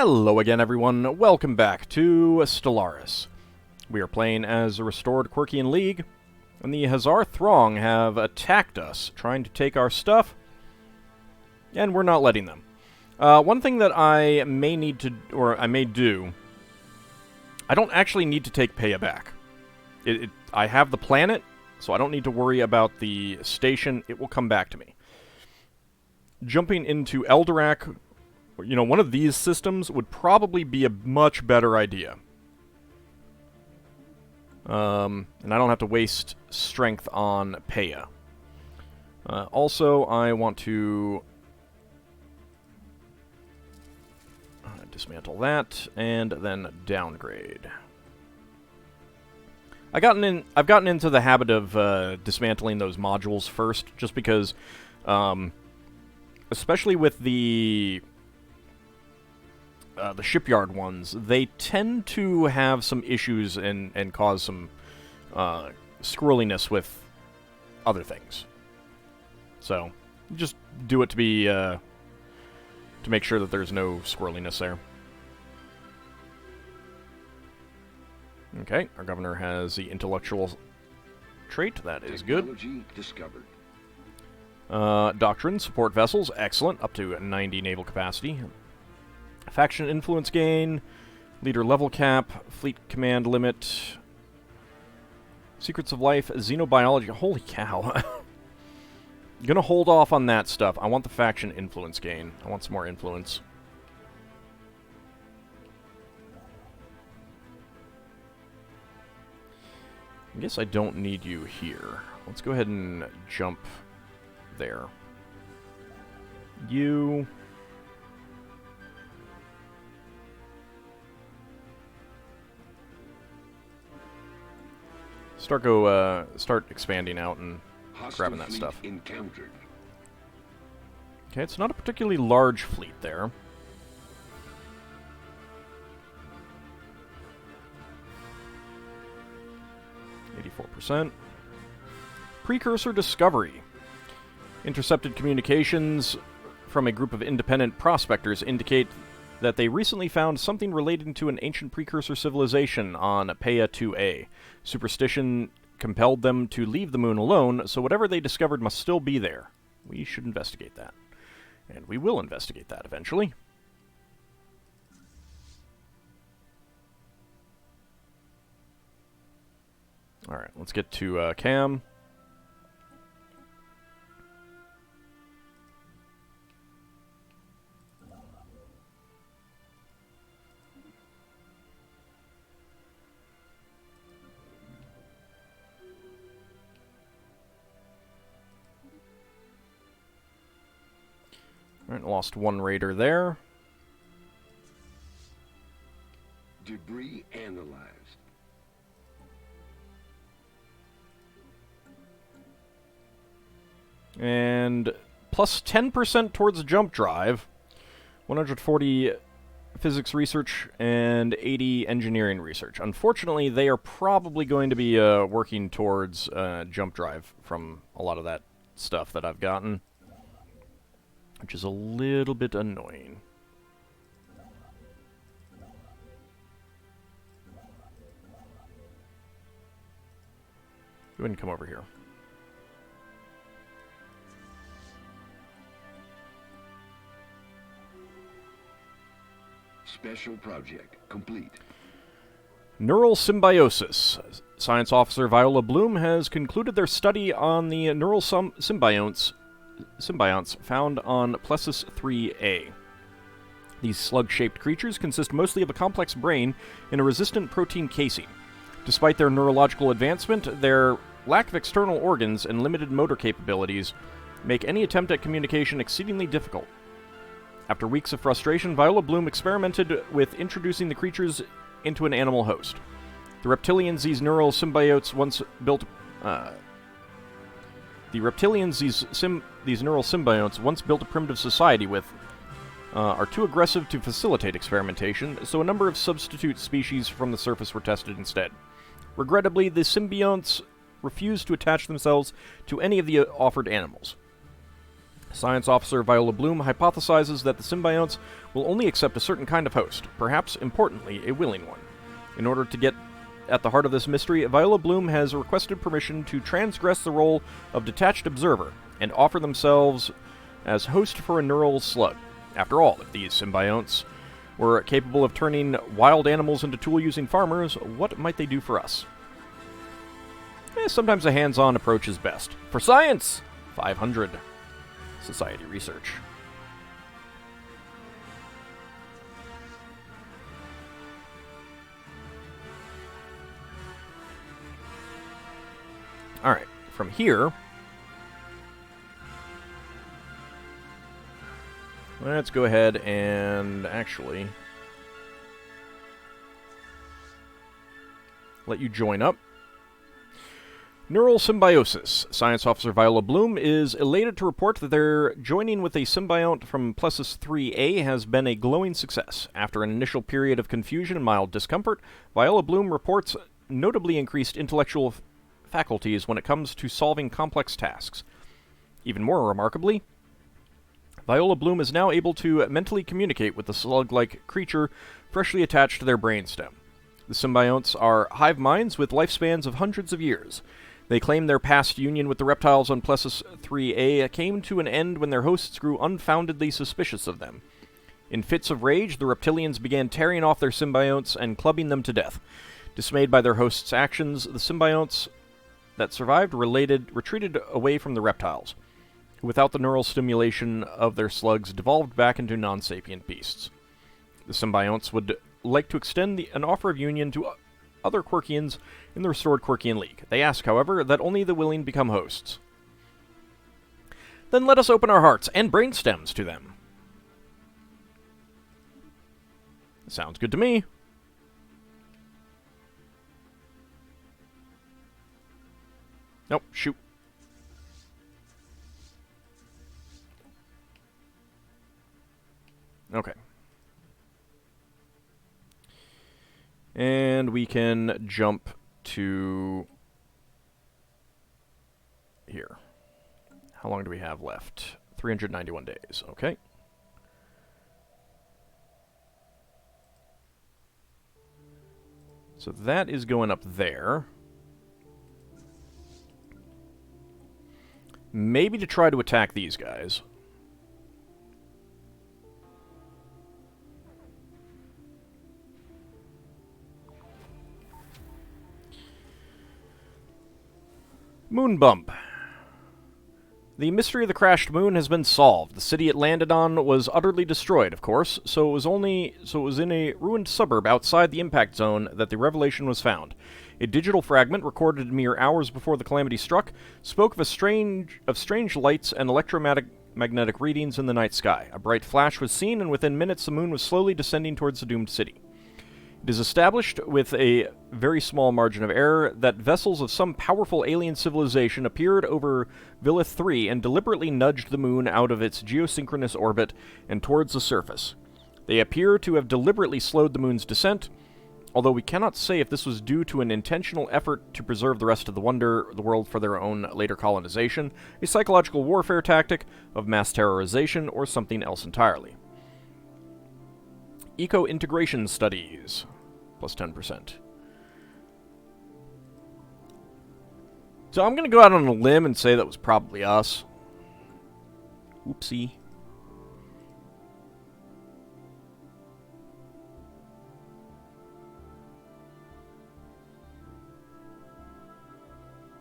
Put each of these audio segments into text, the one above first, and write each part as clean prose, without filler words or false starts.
Hello again, everyone. Welcome back to Stellaris. We are playing as a restored Quirkian League, and the Hazar Throng have attacked us, trying to take our stuff, and we're not letting them. One thing that I may need to, or I may do, I don't actually need to take Paya back. I have the planet, so I don't need to worry about the station. It will come back to me. Jumping into Eldorak, you know, one of these systems would probably be a much better idea. And I don't have to waste strength on Paya. Also, I want to dismantle that, and then downgrade. I've gotten into the habit of dismantling those modules first, just because, especially with the shipyard ones, they tend to have some issues and cause some squirreliness with other things. So, just do it to be to make sure that there's no squirreliness there. Okay, our governor has the intellectual trait. That is good. Discovered. Doctrine, support vessels, excellent, up to 90 naval capacity. Faction influence gain, leader level cap, fleet command limit, secrets of life, xenobiology. Holy cow. Gonna hold off on that stuff. I want the faction influence gain. I want some more influence. I guess I don't need you here. Let's go ahead and jump there. You... Start expanding out and grabbing that stuff. Encountered. Okay, it's not a particularly large fleet there. %. Precursor discovery. Intercepted communications from a group of independent prospectors indicate that they recently found something relating to an ancient precursor civilization on Paya 2A. Superstition compelled them to leave the moon alone, so whatever they discovered must still be there. We should investigate that. And we will investigate that eventually. Alright, let's get to Cam. Alright, lost one raider there. Debris analyzed. And plus 10% towards jump drive, 140 physics research, and 80 engineering research. Unfortunately, they are probably going to be working towards jump drive from a lot of that stuff that I've gotten, which is a little bit annoying. Go ahead and come over here. Special project complete. Neural Symbiosis. Science officer Viola Bloom has concluded their study on the neural symbionts found on Plessis 3A. These slug-shaped creatures consist mostly of a complex brain in a resistant protein casing. Despite their neurological advancement, their lack of external organs and limited motor capabilities make any attempt at communication exceedingly difficult. After weeks of frustration, Viola Bloom experimented with introducing the creatures into an animal host. The reptilians these neural symbiotes once built a primitive society with are too aggressive to facilitate experimentation, so a number of substitute species from the surface were tested instead. Regrettably, the symbionts refused to attach themselves to any of the offered animals. Science Officer Viola Bloom hypothesizes that the symbionts will only accept a certain kind of host, perhaps, importantly, a willing one. In order to get at the heart of this mystery, Viola Bloom has requested permission to transgress the role of detached observer and offer themselves as host for a neural slug. After all, if these symbionts were capable of turning wild animals into tool-using farmers, what might they do for us? Sometimes a hands-on approach is best. For science! 500. Society research. Alright, from here, let's go ahead and actually let you join up. Neural Symbiosis. Science Officer Viola Bloom is elated to report that their joining with a symbiont from Plessis 3A has been a glowing success. After an initial period of confusion and mild discomfort, Viola Bloom reports notably increased intellectual faculties when it comes to solving complex tasks. Even more remarkably, Viola Bloom is now able to mentally communicate with the slug-like creature freshly attached to their brainstem. The symbionts are hive minds with lifespans of hundreds of years. They claim their past union with the reptiles on Plessis 3A came to an end when their hosts grew unfoundedly suspicious of them. In fits of rage, the reptilians began tearing off their symbionts and clubbing them to death. Dismayed by their hosts' actions, the symbionts that survived retreated away from the reptiles, who without the neural stimulation of their slugs devolved back into non-sapient beasts. The symbionts would like to extend an offer of union to other Quirkians in the restored Quirkian League. They ask, however, that only the willing become hosts. Then let us open our hearts and brainstems to them. Sounds good to me. Nope, shoot. Okay. And we can jump to here. How long do we have left? 391 days. Okay. So that is going up there. Maybe to try to attack these guys. Moon bump. The mystery of the crashed moon has been solved. The city it landed on was utterly destroyed, of course, so it was in a ruined suburb outside the impact zone that the revelation was found. A digital fragment recorded mere hours before the calamity struck spoke of strange lights and electromagnetic readings in the night sky. A bright flash was seen, and within minutes the moon was slowly descending towards the doomed city. It is established with a very small margin of error that vessels of some powerful alien civilization appeared over Villith 3 and deliberately nudged the moon out of its geosynchronous orbit and towards the surface. They appear to have deliberately slowed the moon's descent, although we cannot say if this was due to an intentional effort to preserve the rest of the world for their own later colonization, a psychological warfare tactic of mass terrorization, or something else entirely. Eco-integration studies, plus 10%. So I'm going to go out on a limb and say that was probably us. Oopsie.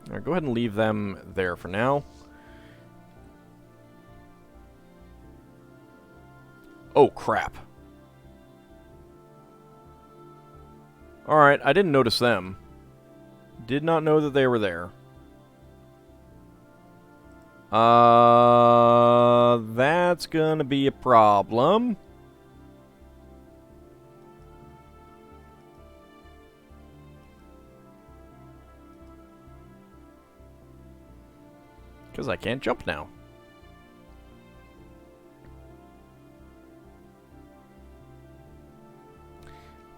Alright, go ahead and leave them there for now. Oh, crap. Alright, I didn't notice them. Did not know that they were there. That's gonna be a problem. Because I can't jump now.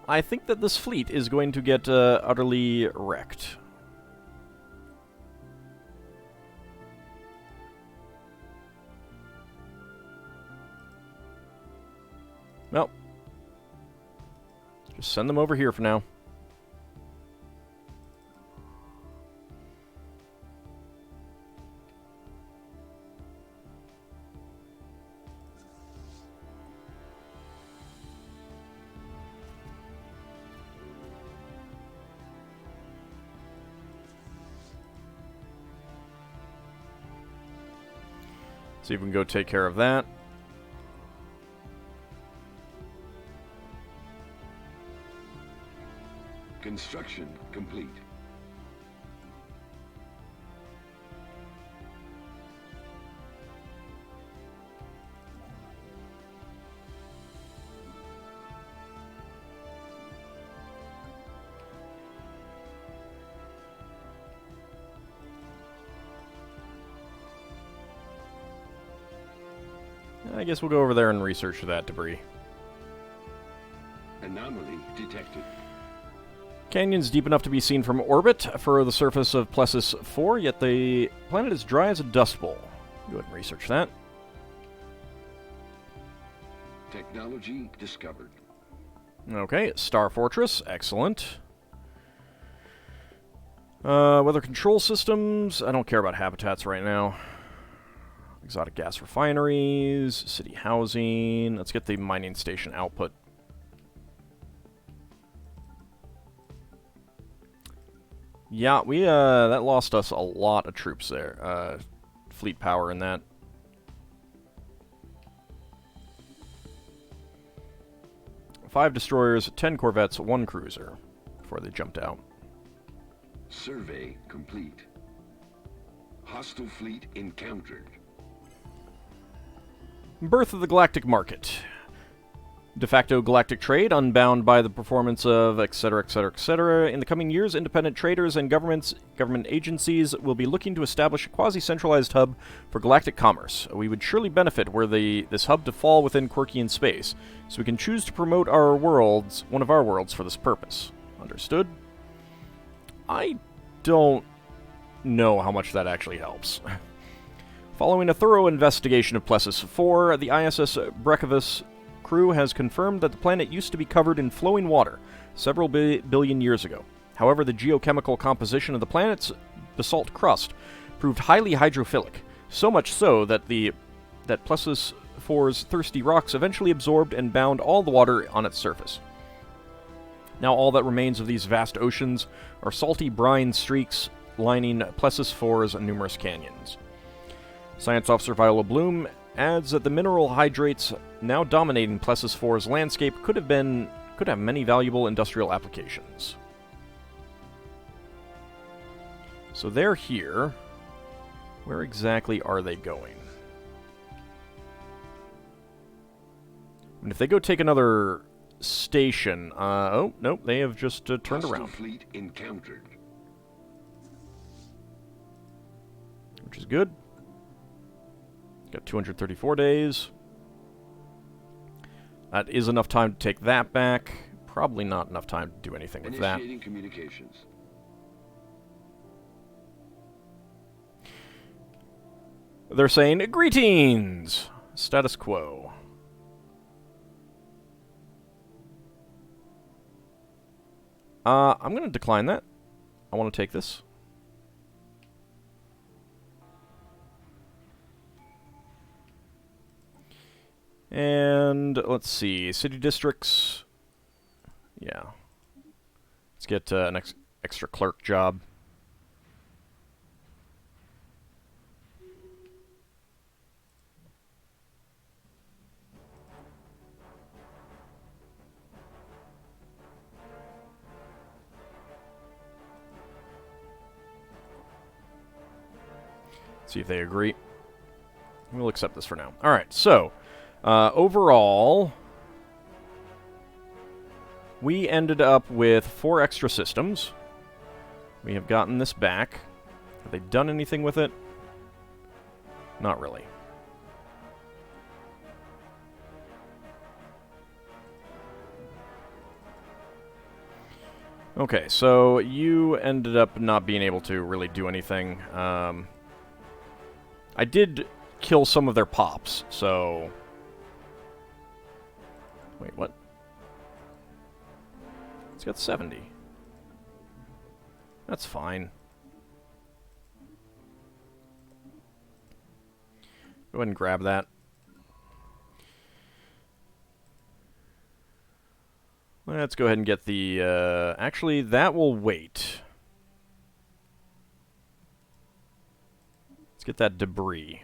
I think that this fleet is going to get utterly wrecked. Well, just send them over here for now. See if we can go take care of that. Construction complete. I guess we'll go over there and research that debris. Anomaly detected. Canyon's deep enough to be seen from orbit for the surface of Plessis 4, yet the planet is dry as a dust bowl. Go ahead and research that. Technology discovered. Okay, Star Fortress, excellent. Weather control systems, I don't care about habitats right now. Exotic gas refineries, city housing. Let's get the mining station output. Yeah, we that lost us a lot of troops there. Fleet power in that. Five destroyers, 10 corvettes, 1 cruiser before they jumped out. Survey complete. Hostile fleet encountered. Birth of the Galactic Market. De facto galactic trade, unbound by the performance of etc., etc., etc. In the coming years, independent traders and government agencies will be looking to establish a quasi-centralized hub for galactic commerce. We would surely benefit were this hub to fall within Quirkian space, so we can choose to promote our worlds, one of our worlds, for this purpose. Understood? I don't know how much that actually helps. Following a thorough investigation of Plessis 4, the ISS Brekovus crew has confirmed that the planet used to be covered in flowing water several billion years ago. However, the geochemical composition of the planet's basalt crust proved highly hydrophilic, so much so that Plessis 4's thirsty rocks eventually absorbed and bound all the water on its surface. Now all that remains of these vast oceans are salty brine streaks lining Plessis 4's numerous canyons. Science Officer Viola Bloom adds that the mineral hydrates now dominating Plessis 4's landscape could have many valuable industrial applications. So they're here. Where exactly are they going? And if they go take another station, oh nope, they have just turned Hostile around, fleet encountered. which is good. Got 234 days. That is enough time to take that back. Probably not enough time to do anything with that. Initiating communications. They're saying, greetings! Status quo. I'm going to decline that. I want to take this. And let's see, city districts. Yeah. Let's get an extra clerk job. See if they agree. We'll accept this for now. All right, so overall, we ended up with 4 extra systems. We have gotten this back. Have they done anything with it? Not really. Okay, so you ended up not being able to really do anything. I did kill some of their pops, so Wait, what? It's got 70. That's fine. Go ahead and grab that. Let's go ahead and get the, actually, that will wait. Let's get that debris.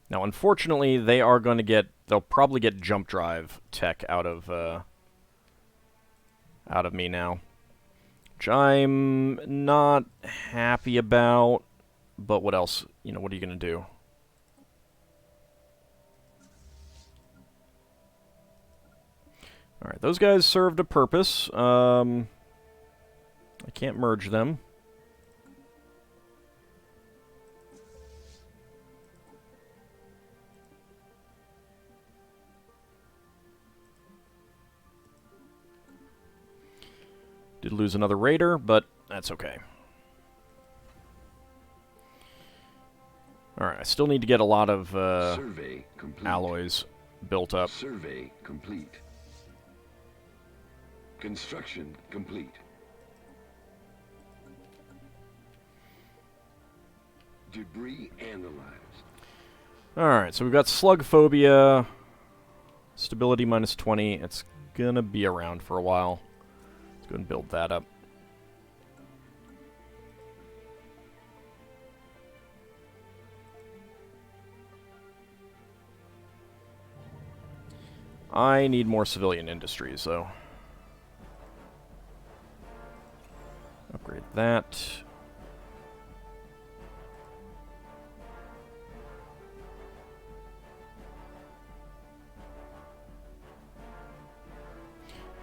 Now, unfortunately, they are going to get, they'll probably get jump drive tech out of me now. Which I'm not happy about, but what else? You know, what are you going to do? Alright, those guys served a purpose. I can't merge them. Did lose another raider, but that's okay. Alright, I still need to get a lot of alloys built up. Survey complete. Construction complete. Debris analyzed. Alright, so we've got slug phobia. Stability minus 20. It's gonna be around for a while. Let's go and build that up. I need more civilian industries, though. Upgrade that.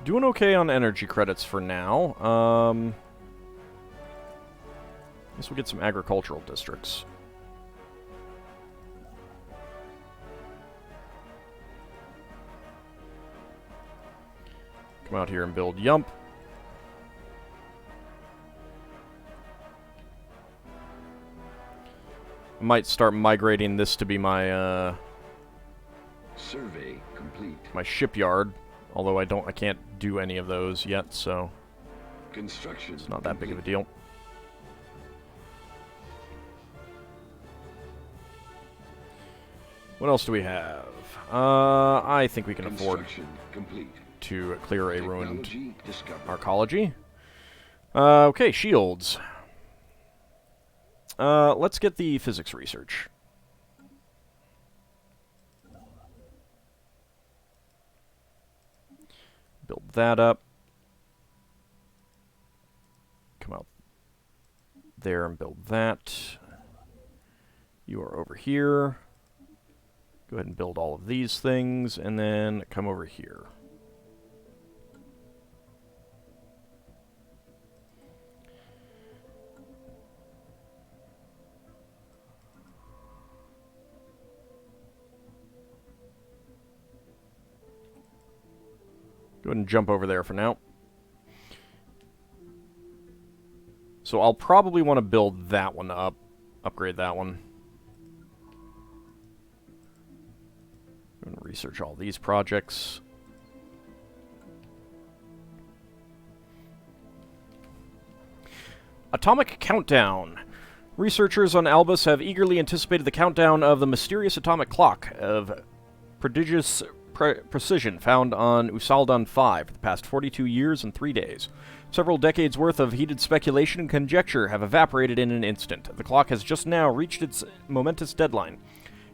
Doing okay on energy credits for now. Guess we'll get some agricultural districts. Come out here and build Yump. I might start migrating this to be my Survey complete. my shipyard, although I can't do any of those yet, so Construction it's not that big of a deal. What else do we have? I think we can afford complete. to clear a ruined Technology discovered. arcology. Okay, shields. Let's get the physics research. Build that up. Come out there and build that. You are over here. Go ahead and build all of these things, and then come over here. Go ahead and jump over there for now. So I'll probably want to build that one up. Upgrade that one. I'm going to research all these projects. Atomic Countdown. Researchers on Albus have eagerly anticipated the countdown of the mysterious atomic clock of prodigious precision found on Usaldan 5 for the past 42 years and 3 days. Several decades' worth of heated speculation and conjecture have evaporated in an instant. The clock has just now reached its momentous deadline,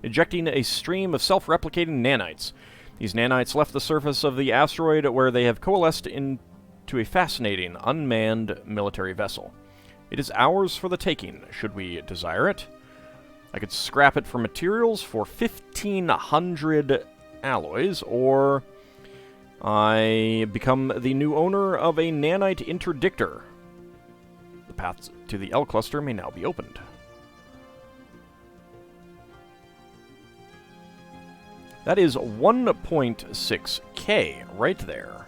ejecting a stream of self-replicating nanites. These nanites left the surface of the asteroid where they have coalesced into a fascinating, unmanned military vessel. It is ours for the taking, should we desire it. I could scrap it for materials for 1,500 alloys, or I become the new owner of a nanite interdictor. The path to the L cluster may now be opened. That is 1.6k right there.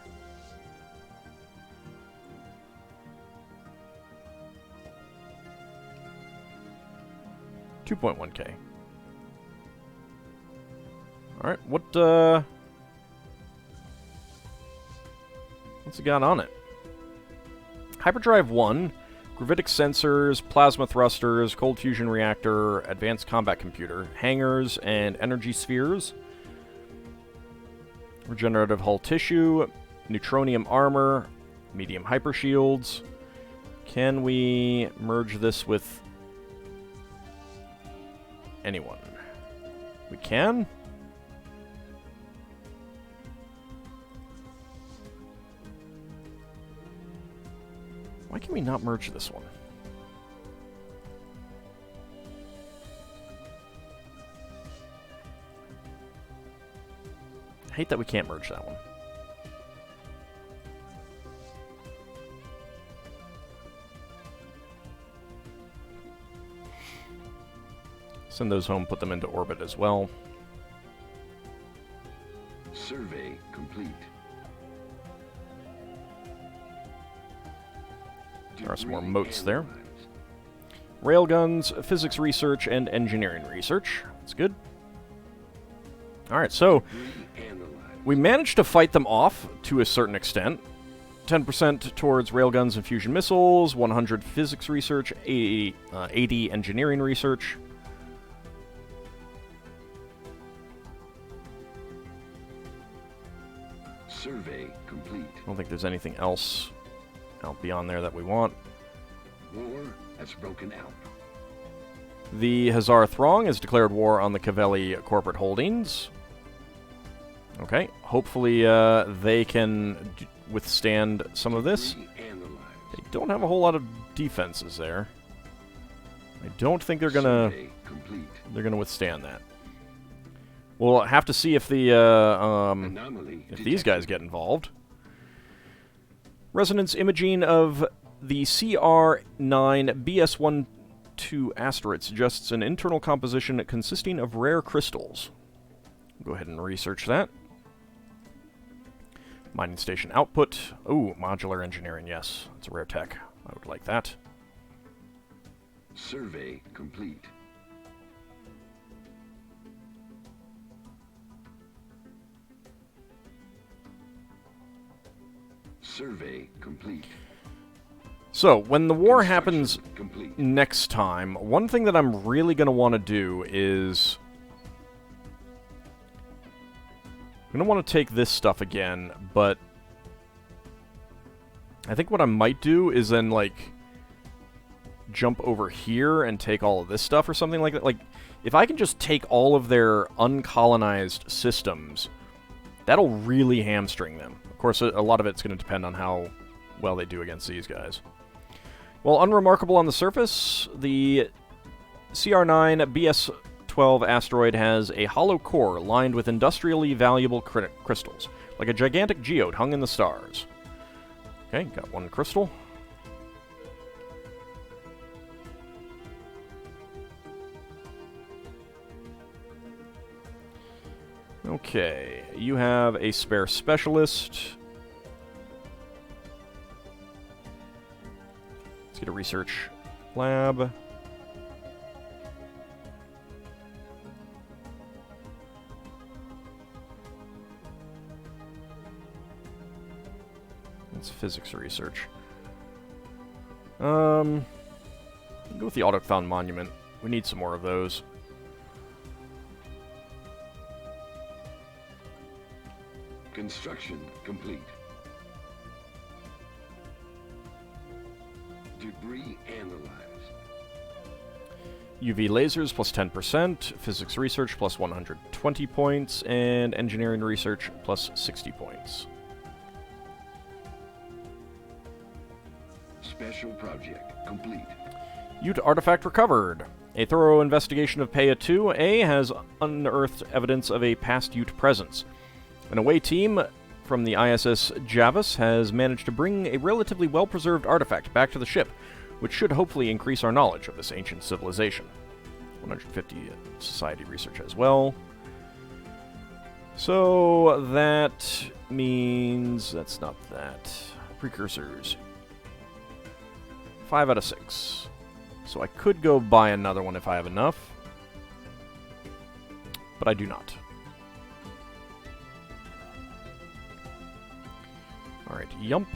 $2.1k. Alright, what, What's it got on it? Hyperdrive 1, gravitic sensors, plasma thrusters, cold fusion reactor, advanced combat computer, hangars, and energy spheres. Regenerative hull tissue, neutronium armor, medium hypershields. Can we merge this with anyone? We can? Why can we not merge this one? I hate that we can't merge that one. Send those home, put them into orbit as well. Survey complete. There are some more motes there. Railguns, physics research, and engineering research. That's good. Alright, so we managed to fight them off to a certain extent. 10% towards railguns and fusion missiles, 100 physics research, 80 engineering research. Survey complete. I don't think there's anything else out beyond there that we want. War has broken out. The Hazar Throng has declared war on the Cavelli corporate holdings. Okay, hopefully they can withstand some of this. They don't have a whole lot of defenses there. I don't think they're gonna withstand that. We'll have to see if the if these guys get involved. Resonance imaging of the CR9 BS12 asteroid suggests an internal composition consisting of rare crystals. Go ahead and research that. Mining station output. Ooh, modular engineering, yes. It's a rare tech. I would like that. Survey complete. Survey complete. So, when the war happens complete. next time, one thing that I'm really going to want to do is... I'm going to want to take this stuff again, but... I think what I might do is then, like, jump over here and take all of this stuff or something like that. Like, if I can just take all of their uncolonized systems, that'll really hamstring them. Of course, a lot of it's going to depend on how well they do against these guys. Well, unremarkable on the surface, the CR9 BS12 asteroid has a hollow core lined with industrially valuable crystals, like a gigantic geode hung in the stars. Okay, got one crystal. Okay, you have a spare specialist. Let's get a research lab. That's physics research. Go with the Autochthon Monument. We need some more of those. Construction complete. Debris analyzed. UV lasers plus 10%, physics research plus 120 points, and engineering research plus 60 points. Special project complete. Ute artifact recovered. A thorough investigation of Peia 2A has unearthed evidence of a past Ute presence. An away team from the ISS Javis has managed to bring a relatively well-preserved artifact back to the ship, which should hopefully increase our knowledge of this ancient civilization. 150 society research as well. So that means... that's not that. Precursors. 5 out of 6. So I could go buy another one if I have enough. But I do not. Alright, yump.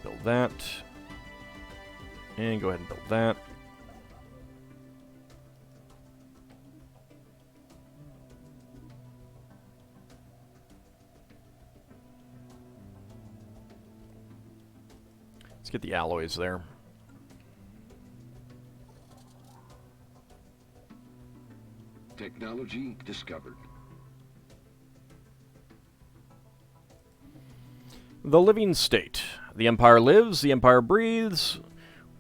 Build that. And go ahead and build that. Let's get the alloys there. Technology discovered. The living state. The Empire lives, the Empire breathes.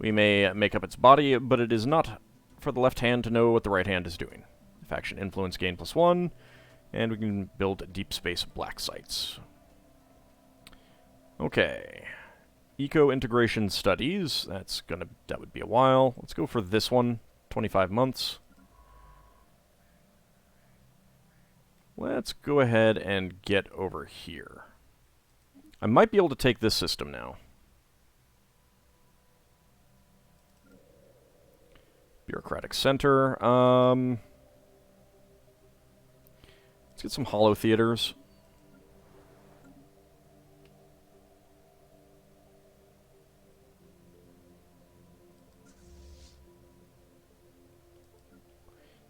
We may make up its body, but it is not for the left hand to know what the right hand is doing. Faction influence gain +1, and we can build deep space black sites. Okay. Eco-integration studies. That would be a while. Let's go for this one. 25 months. Let's go ahead and get over here. I might be able to take this system now. Bureaucratic center. Let's get some hollow theaters.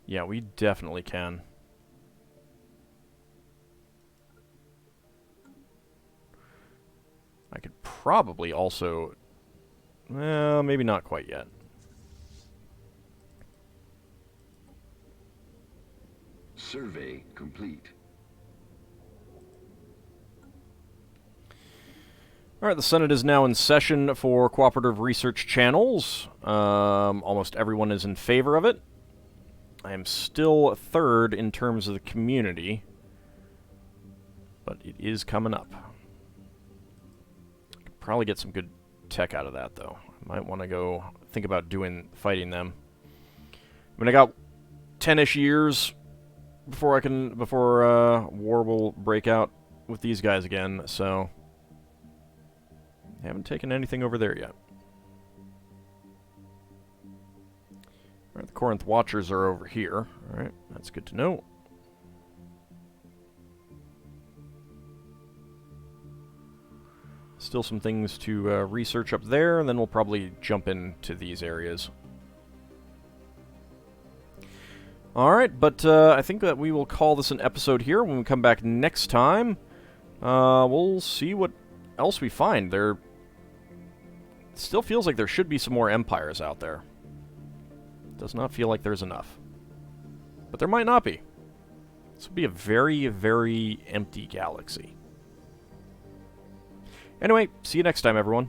Yeah, we definitely can. I could probably also... Well, maybe not quite yet. Survey complete. Alright, the Senate is now in session for cooperative research channels. Almost everyone is in favor of it. I am still third in terms of the community, but it is coming up. I could probably get some good tech out of that, though. I might want to go think about fighting them. I mean, I got 10-ish years before war will break out with these guys again, so I haven't taken anything over there yet. Alright, the Corinth Watchers are over here. Alright, that's good to know. Still some things to research up there, and then we'll probably jump into these areas. Alright, but I think that we will call this an episode here. When we come back next time, we'll see what else we find. It still feels like there should be some more empires out there. Does not feel like there's enough. But there might not be. This would be a very, very empty galaxy. Anyway, see you next time, everyone.